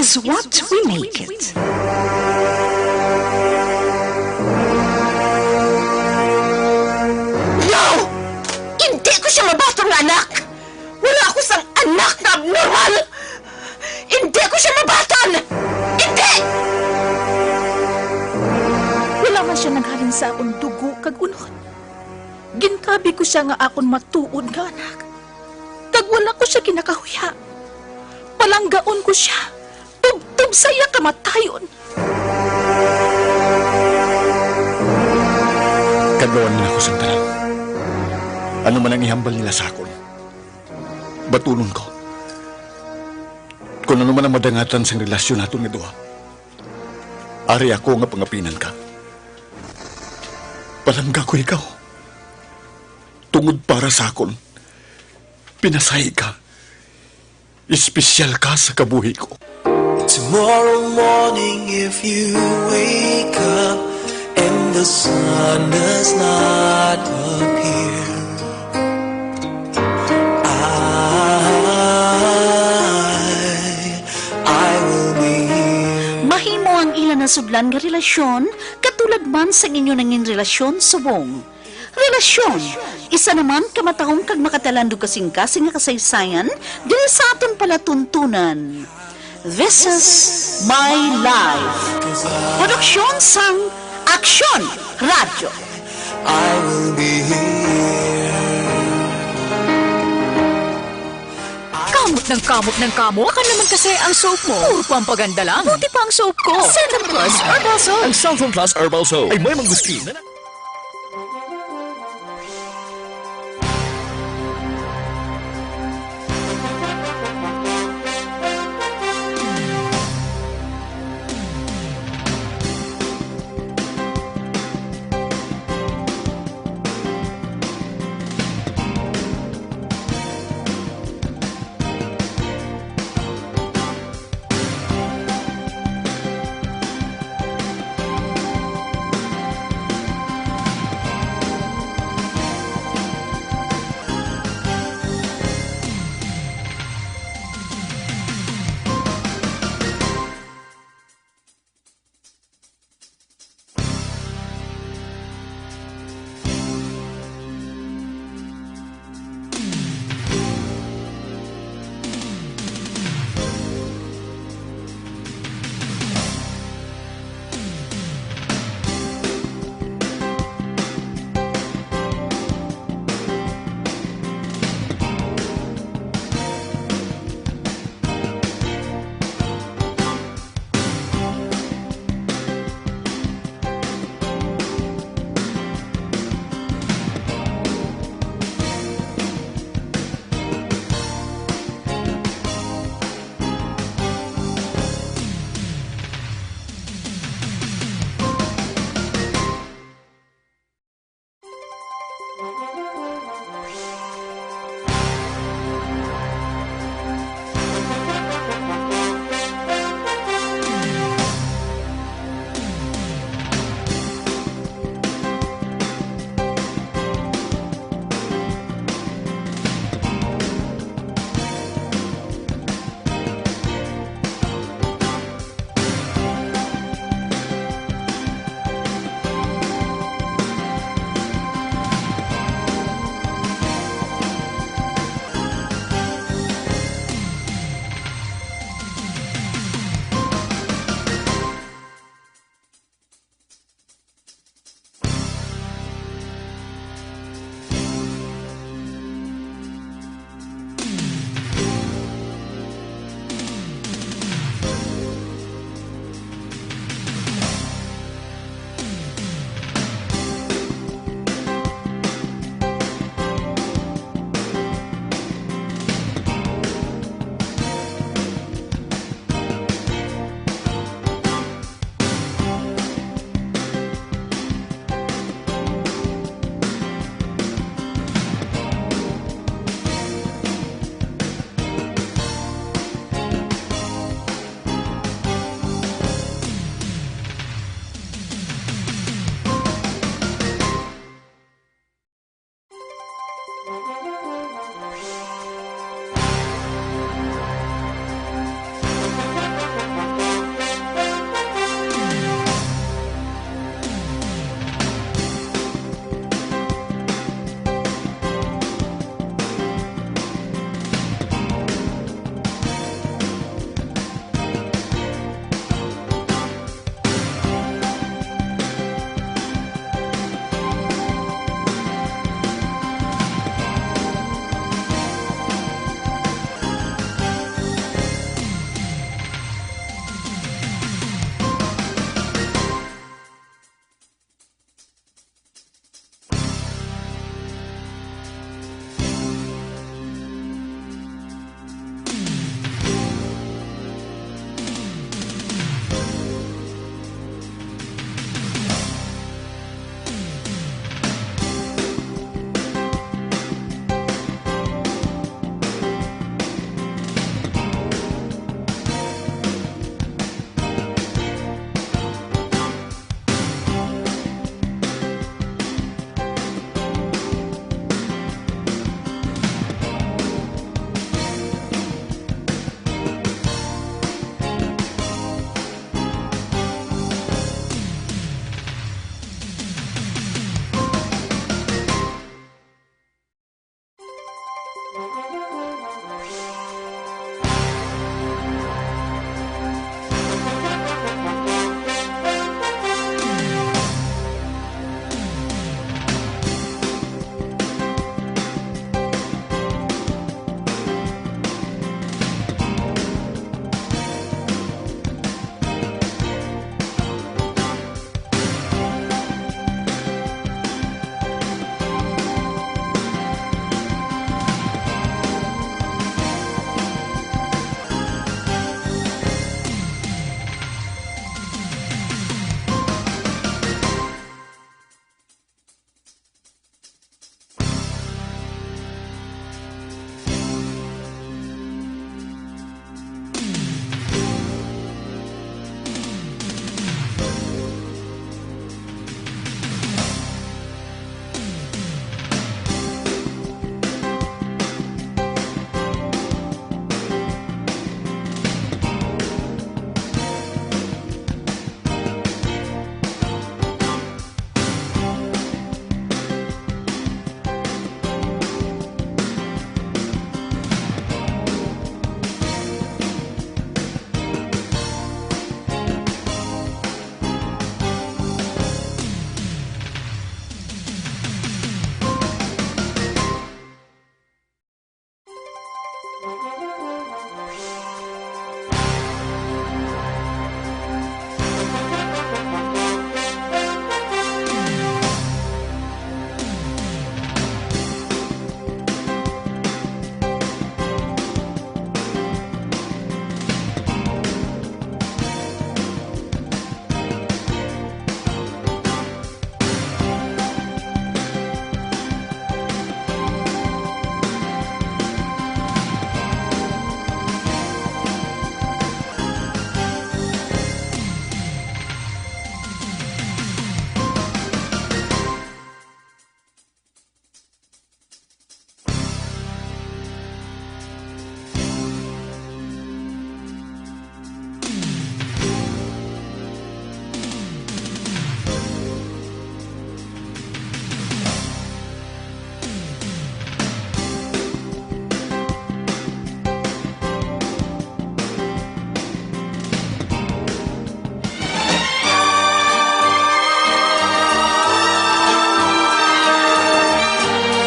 is what we make it. No! Hindi ko siya mabatong anak! Wala ako sang anak na abnormal! Hindi ko siya mabaton! Hindi! Wala man siya naghalin sa akong dugo kag unod. Ginkabi ko siya nga akon matuod nga anak. Kag wala ko siya ginakahuya. Palanggaon ko siya. Tubtub saya kamatayon. Kagawan nila ko sa tanan. Ano man ang ihambal nila sa akon. Batulon ko. Kung ano man ang madangatan sa relasyon nato nga duha. Ari ako nga pangapinan ka. Palangga ko ikaw. Tungod para sa akon. Pinasay ka. Espesyal ka sa kabuhi ko. Tomorrow morning if you wake up and the sun does not appear, I will be here. Mahimo ang ilan na sudlan nga relasyon, katulad man sa inyo nangin relasyon subong. Relasyon, isa naman kamatahong kag makatalandog kasing-kasing nga kasaysayan, dili sa aton palatuntunan. This is my life. Produksyon sang Aksyon Radio. I will be here. Kamot ng kamot. Baka naman kasi ang soap mo. Puro pampaganda lang. Buti pa ang soap ko. Centrum Plus Herbal Soap. Ang Centrum Plus Herbal Soap ay may manggusti na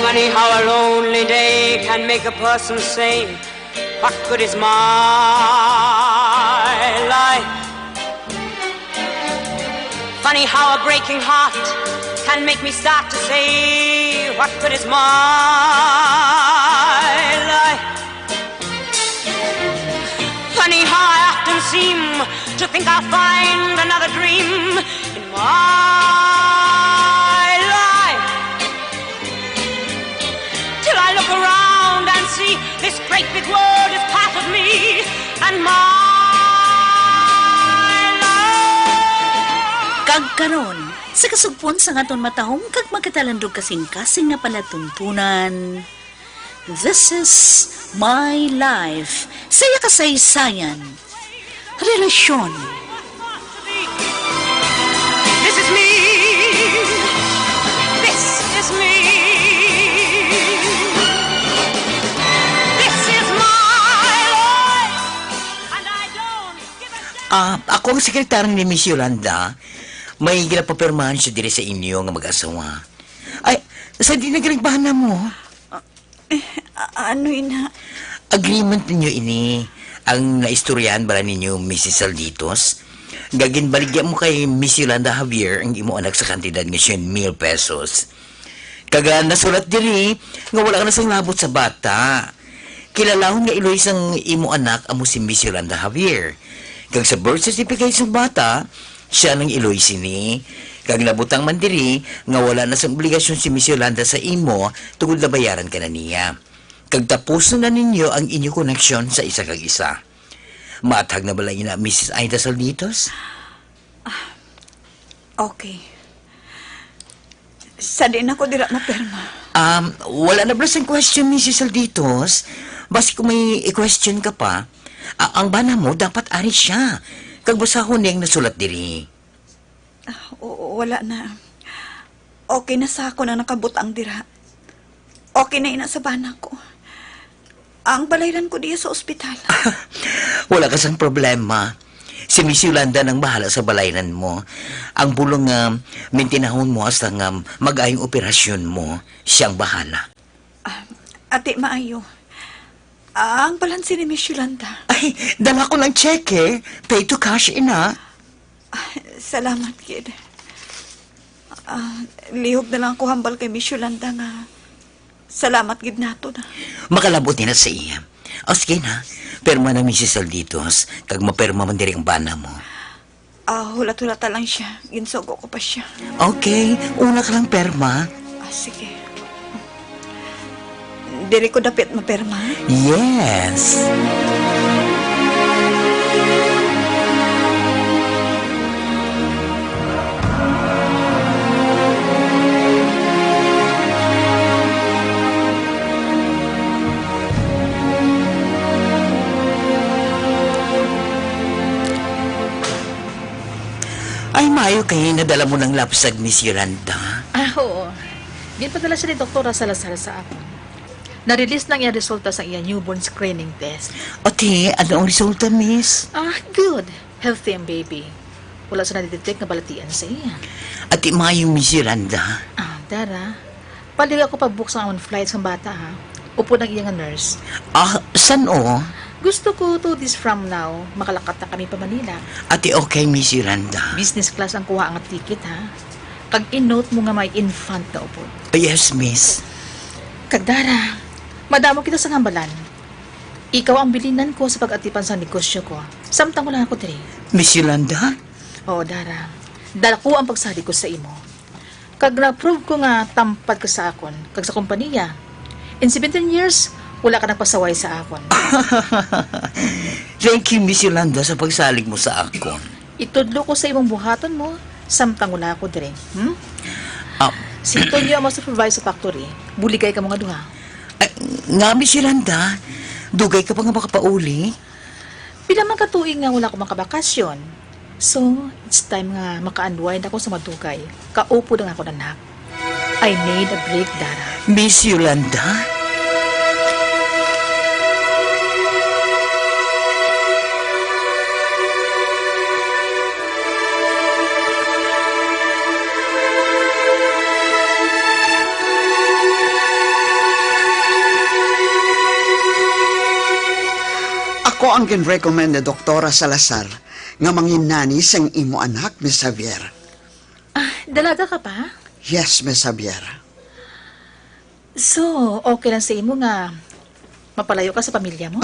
Funny how a lonely day can make a person sane. What good is my life? Funny how a breaking heart can make me start to say, what good is my life? Funny how I often seem to think I'll find another dream in my life, till I look around and see this great big world is part of me and my life. Kagkaron, sa kasugpon sa ngaton matahong kag magkatalandog kasing-kasing nga palatuntunan. This is my life. Saya kasaysayan. Relasyon. This is me. This is me. This is my life. And I don't give a damn. Ako ang sekretaryo ni Miss Yolanda. May ginapapirmahan siya diri sa inyo nga mag-asawa. Ay, sa di nagrigbahan na mo? Ano ina? Agreement ninyo ini. Ang naistoryahan bala ninyo, Mrs. Salditos. Gagin baligyan mo kay Miss Yolanda Javier ang imo anak sa kantidad ng 100,000 pesos. Kaga nasulat diri nga wala ka na sang labot sa bata. Kilalahon nga iloy sang imo anak amo si Miss Yolanda Javier. Kag sa birth certificate sa bata, siya nang iloy sini. Kag nabutang man diri nga wala na sang obligasyon si Miss Yolanda sa imo tungod na bayaran ka na niya. Kag tapos na ninyo ang inyo koneksyon sa isa kag isa. Matag na bala ina Mrs. Aida Salditos? Okay. Sa din ako dira mapirma. Wala na bala sang question, Mrs. Salditos. Basi kung may i-question ka pa, ang bana mo dapat ari siya. Kag basahon niyang nasulat diri. Wala na. Okay na sa ako na nakabutang dira. Okay na ina sa bana ko. Ang balayran ko diya sa ospital. Wala kasang problema. Si Miss Yolanda nang bahala sa balayran mo. Ang bulong nga mintinahon mo hasta nga mag-ayong operasyon mo, siyang bahala. Ate, maayo. Ang balansi ni Miss Yolanda. Ay, dala ko ng cheque. Pay to cash, ina. Salamat, kid. Lihog na lang ako hambal kay Miss Yolanda nga. Salamat, gid nato na. Makalabot na sa iya. O sige na, perma na Mrs. Salditos, kag maperma man diri ang bana mo. Hulat-hulata lang siya. Ginsogo ko pa siya. Okay, una ka lang perma. Sige. Diri ko dapit maperma. Yes. Ay, maayo kayo nadala mo ng lapsag, Miss Yolanda. Oo. Ginpadala siya ni Doktora Salazar sa ako. Na-release na ang resulta sa iya newborn screening test. Ate, ano ang resulta, Miss? Good. Healthy ang baby. Wala siya na-detect na balatian sa iya. Ate, maayo, Miss Yolanda. Dara. Palig ako pag-book sa amon flights ng bata, ha? Upo ng iyang nurse. San o? Gusto ko 2 days from now, makalakat na kami pa Manila. Ate, okay, Miss Yolanda. Business class ang kuha ang ticket, ha? Kag in-note mo nga may infant na upo. Yes, Miss. Kagdara, madamo kita sa ngambalan. Ikaw ang bilinan ko sa pag-atipan sa negosyo ko. Samtang ko lang ako diri. Miss Yolanda? Oo, Dara. Dala ko ang pagsali ko sa imo. Kag na-prove ko nga tampad ka sa akon, kag sa kompanya. In 17 years, wala ka nagpasaway sa akon. Thank you, Miss Yolanda, sa pagsalig mo sa akon. Itudlo ko sa imong buhaton mo, samtang wala ako diri. Si Tonyo ang supervise sa factory. Buligay ka mga duha. Nga, Miss Yolanda, dugay ka pa nga makapauli. Pila man katuig nga wala ko makabakasyon. So, it's time nga maka-unwind ako sa madugay. Kaupo na nga ako nanak. I need a break, Dara. Miss Yolanda? Ako ang gin-recommend ni Doktora Salazar nga manginani sang imo anak, Miss Javier. Dalaga ka pa? Yes, Miss Javier. So, okay lang sa imo nga mapalayo ka sa pamilya mo?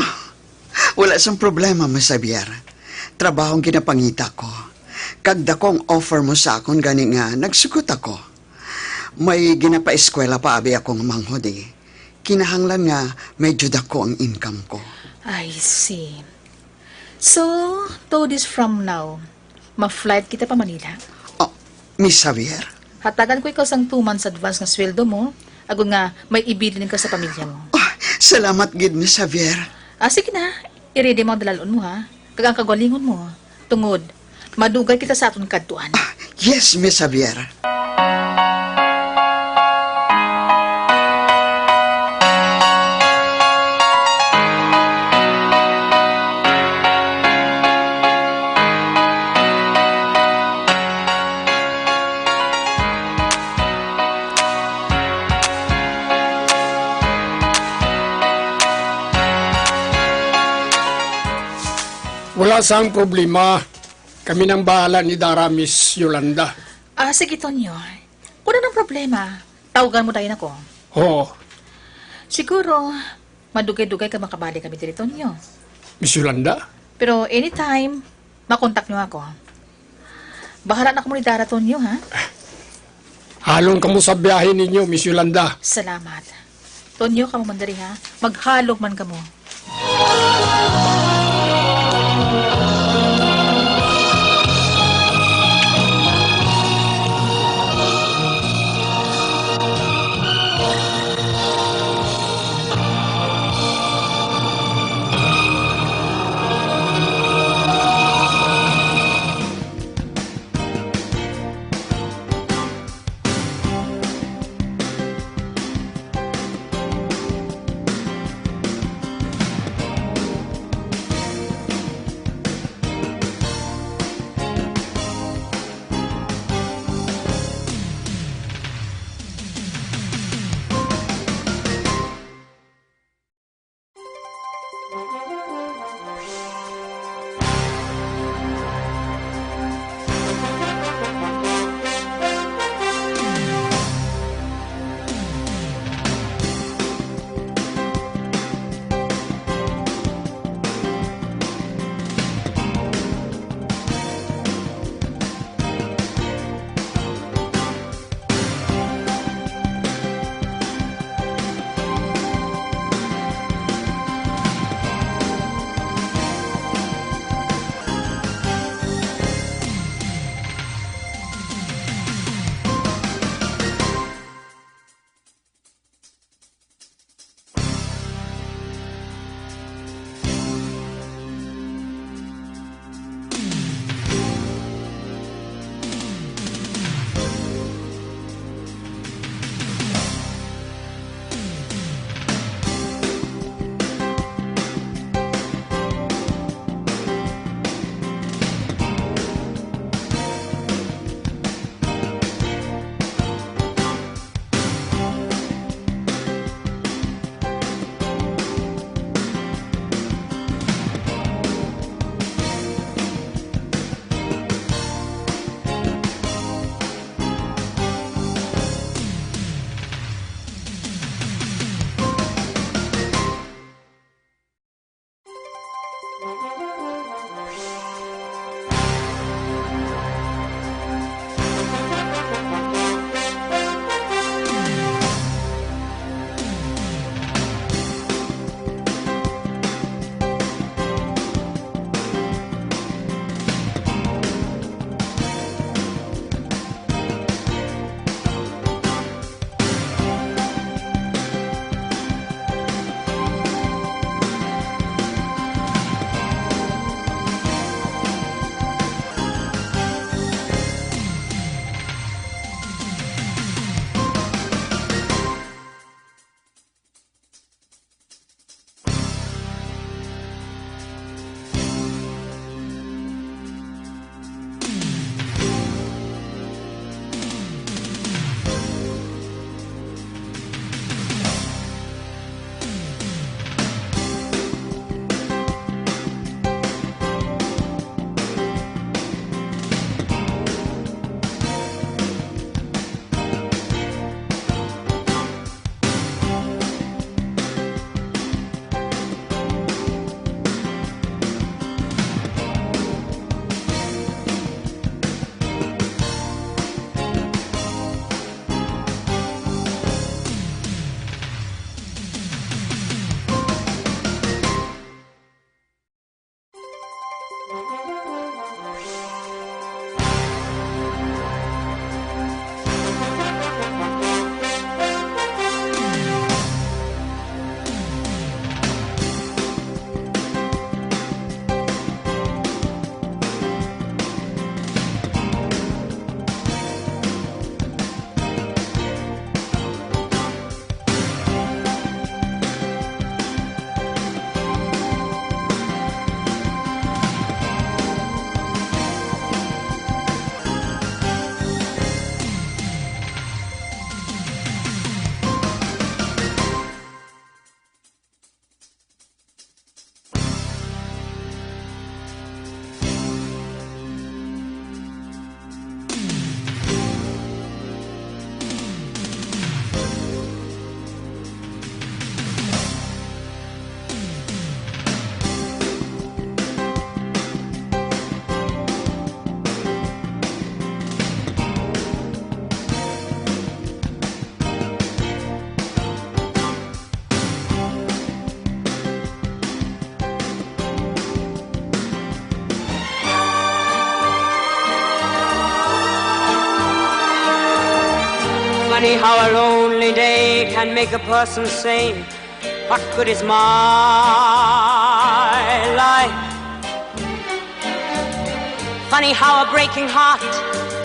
Wala sang problema, Miss Javier. Trabahong ginapangita ko. Kagda kong offer mo sa akon gani nga nagsugot ako. May ginapa-eskwela pa abi akong manghodi. Kinahanglan nga medyo dako ang income ko. I see. So, 2 days from now, ma-flight kita pa Manila. Oh, Miss Javier? Hatagan ko ikaw sang 2 months advance ng sweldo mo, ago nga may ibilin ka sa pamilya mo. Oh, salamat gid, Miss Javier. Sige na, i-ready mo ang dalalon mo ha. Kag ang kagalingon mo, tungod, madugay kita sa aton kadtuan. Yes, Miss Javier. Wala sang problema. Kami nang bahala ni Dara, Miss Yolanda. Sige, Tonyo. Kung ano ng problema, tawagan mo tayo na ko. Oo, Siguro, madugay-dugay ka makabali kami dito, Tonyo. Miss Yolanda. Pero anytime, makontak nyo ako. Bahala na ko mo ni Dara, Tonyo, ha? Halong kamo sa biyahe ninyo, Miss Yolanda. Salamat. Tonyo, kamo mandari, ha? Maghalog man kamo. Funny how a lonely day can make a person sane. What good is my life? Funny how a breaking heart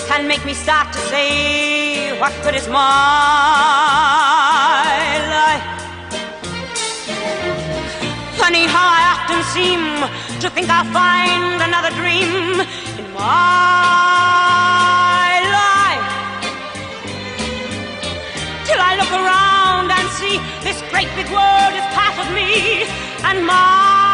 can make me start to say, what good is my life? Funny how I often seem to think I'll find another dream in my life, till I look around and see this great big world is part of me and my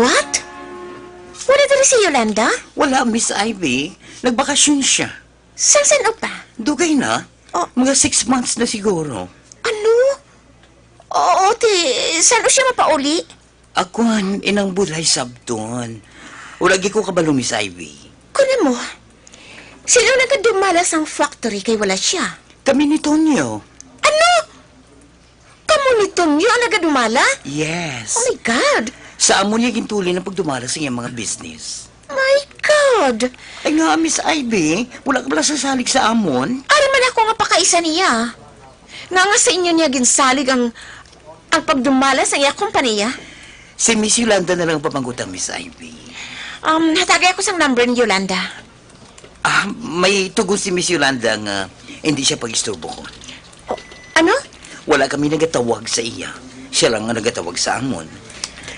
What? Wala dali si Yolanda? Wala, Miss Ivy. Nagbakasyon siya. San pa? Dugay na. Oh. Mga 6 months na siguro. Ano? Oo, te. Saan siya mapauli? Akuan, inang bulay sabton. Ulagi ko kabalo, Miss Ivy. Kunin mo. Sino nagkadumalas ang factory kay wala siya? Kami ni Tonyo. Ano? Kamu nito niyo ang nagadumala? Yes. Oh my God! Sa amon niya gintuli ng pagdumala sa iyang mga business. My God! Ay nga, Miss Ivy, wala ka bala sasalig sa amon? Ari man ako nga pakaisa niya. Nga sa inyo niya ginsalig ang pagdumala sa iya kompanya. Si Miss Yolanda na lang papanggutang, Miss Ivy. Natagay ako sa number ni Yolanda. May tugon si Miss Yolanda nga hindi siya pag-isturbo ko. Ano? Wala kami nagatawag sa iya. Siya lang ang nagatawag sa amon.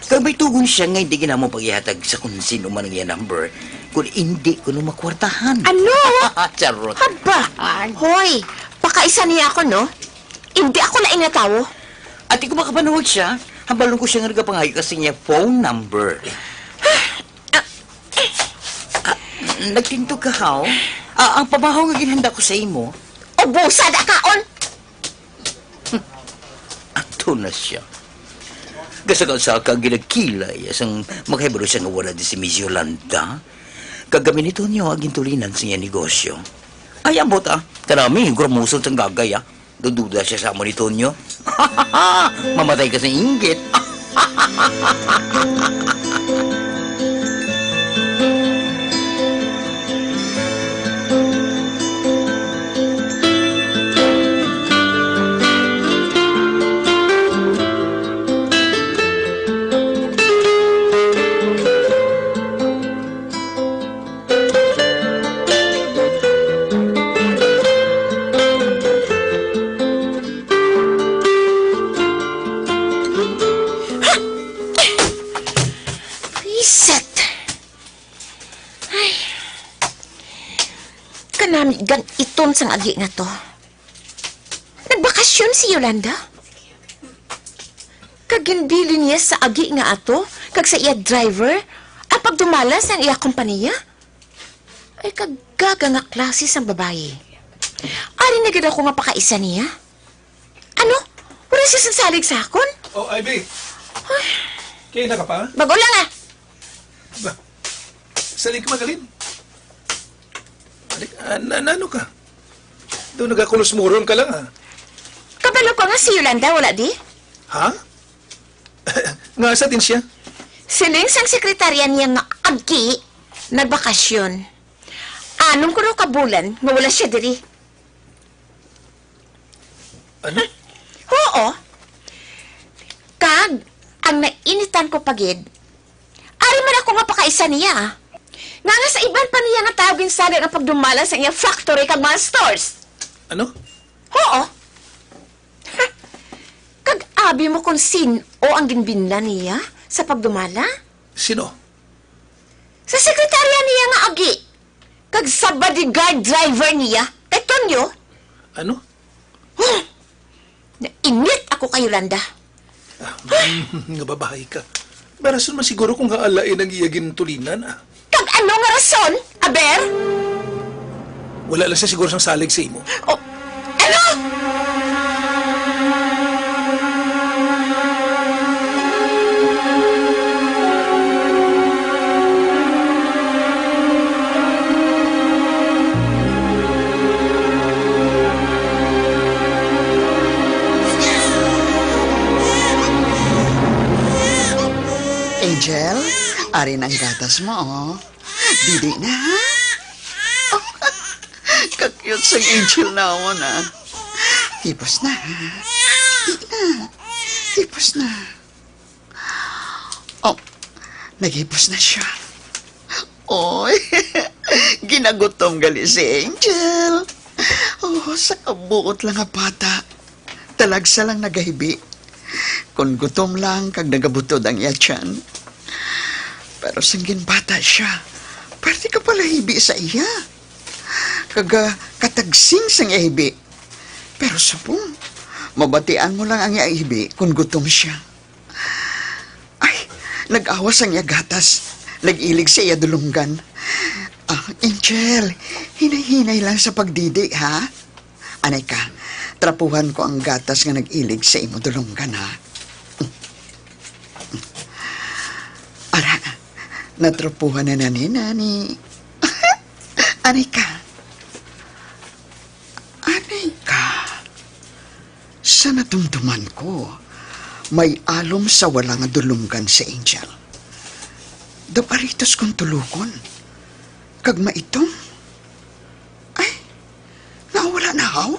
Kag may tugon siya nga hindi ginamong paghihatag sa kung sino man ang iya number kung hindi ko na makwartahan. Ano? Charot. Haba! Hoy, pakaisa niya ako, no? Hindi ako laing na tao. At di ko makapanawag siya. Hambalong ko siya nga nagapangayo kasi niya phone number. Nagtinto ka, how? Ang pabahaw nga ginhanda ko sa imo. Ubusad akaon! Ato na siya. Gasakal-saka ginagkilay asang makahibaro siya nga wala di si Miss Yolanda. Kagamin nito niyo aging tulinan sa niya negosyo. Ay, ambot Karami, gramusol sang gagay Dududa siya sa amo nito niyo. Mamatay ka sa inggit. Reset! Ay. Kanami gan iton sang agi nga to. Nagbakasyon si Yolanda? Kagindili niya sa agi nga ato, kag sa iya driver, apag dumalas ang iya kompanya? Ay kaggaga nga klase sang babae. Ari na gid ako nga pakaisa niya? Ano? Wala siya sasalig sa akon? Oh, Ivy. Kaya na ka pa? Bago lang Ba? Salig ka magaling. Ano ka? Doon nagakulos-muron ka lang, Kabalo ko nga si Yolanda, wala di? Ha? Nga sa din siya? Siling sang sekretarya niya nga agi, nagbakasyon. Anong kuno kabulan, nga wala siya diri? Ano? Oo. Kag, ang nainitan ko pagid, ari man ako nga pakaisa niya. Nga sa iban pa niya nga tawagin salig ang pagdumala sa iya factory kag mga stores. Ano? Oo. Ha, kag abi mo kung sino ang ginbinla niya sa pagdumala? Sino? Sa sekretarya niya nga agi. Kag sa bodyguard driver niya, kay Tonyo. Ano? Nainit ako kay Yolanda. Nga babae ka. Barason man siguro kung haalain ang iyagin tulinan, Kag ano nga rason, Aber? Wala lang siya siguro sang salig sa imo. Oh, ano? Angel, ari ng gatas mo, Didi na, ha? Oh, kakyut sang Angel na ako na. Hipos na, ha? Di na. Hipos na. Oh, naghipos na siya. Oy, ginagutom gali si Angel. Oh, sa kabuot lang nga bata. Talagsa lang nagahibi. Kung gutom lang, kag nagabutod ang iya tiyan. Pero sanggin bata siya. Pwede ka pala hibi sa iya. Kag katagsing sang iya hibi. Pero subong, mabatian mo lang ang iya hibi kung gutom siya. Ay, Nag-awas ang iya gatas. Nag-ilig sa iya dulunggan. Angel, hinay-hinay lang sa pagdidi, ha? Anay ka, trapuhan ko ang gatas nga nag-ilig sa imo dulunggan, ha? Ara, natrapuhan na nani. Anay ka. Sa natumtuman ko, may alom sa wala nga dulunggan sa Angel. Daparitos kong tulukon. Kag maitong, ay, nawala na haw.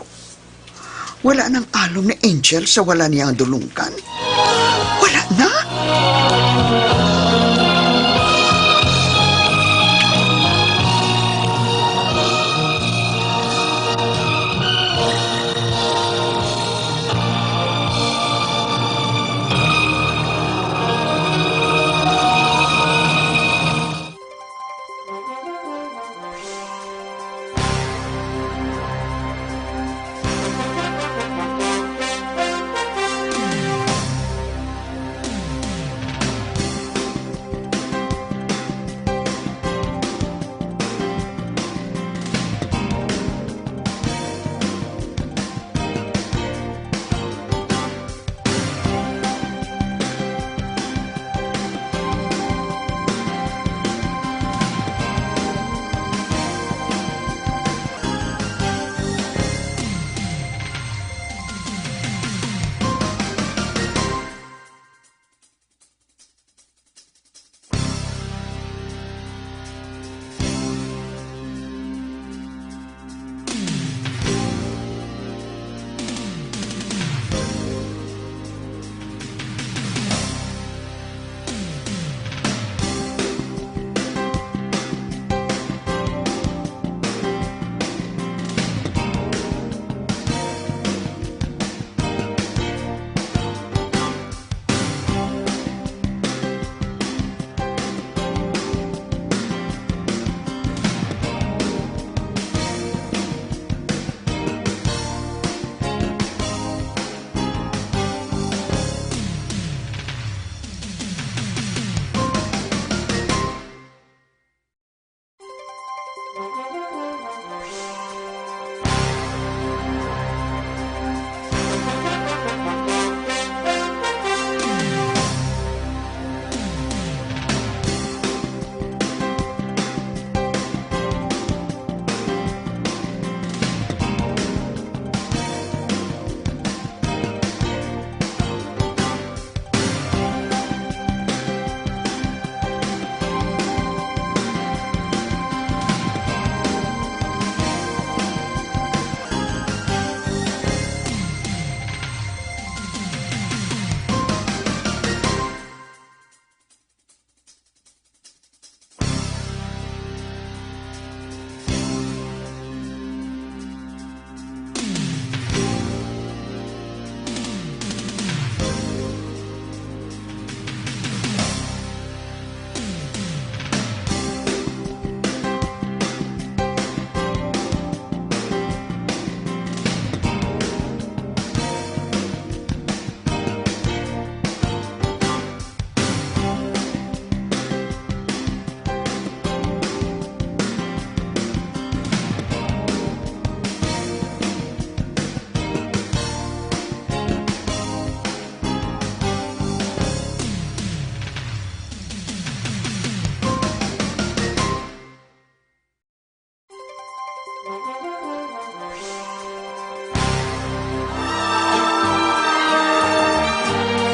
Wala nang alom ni Angel sa wala niya ang dulunggan. Wala na?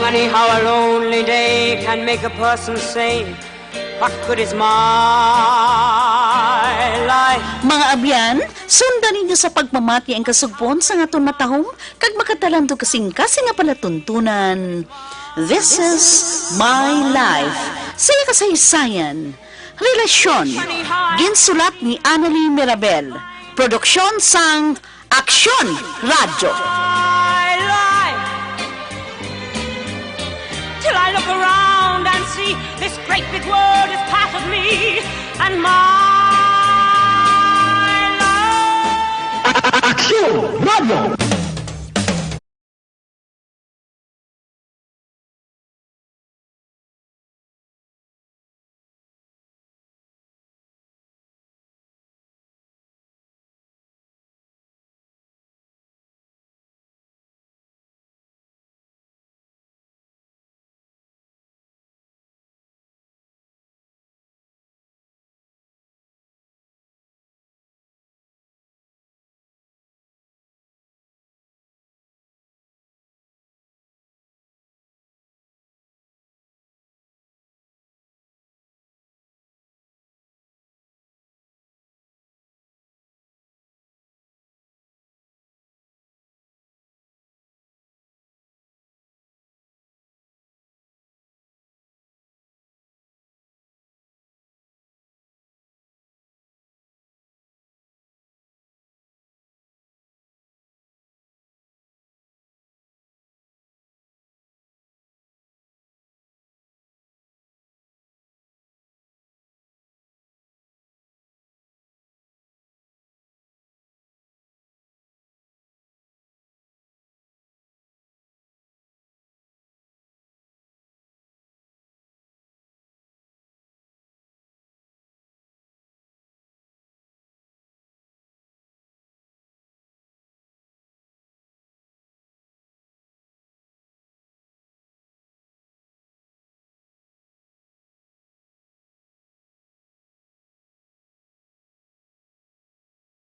Funny how a lonely day can make a person sane. What good is my life? Mga abyan, sundan ninyo sa pagmamati ang kasugpon sa ngaton matahong kag makatalanto kasing nga pala tuntunan. This is my life. Saya kasaysayan. Relasyon. Ginsulat ni Annalie Mirabel. Produksyon sang Aksyon Radio.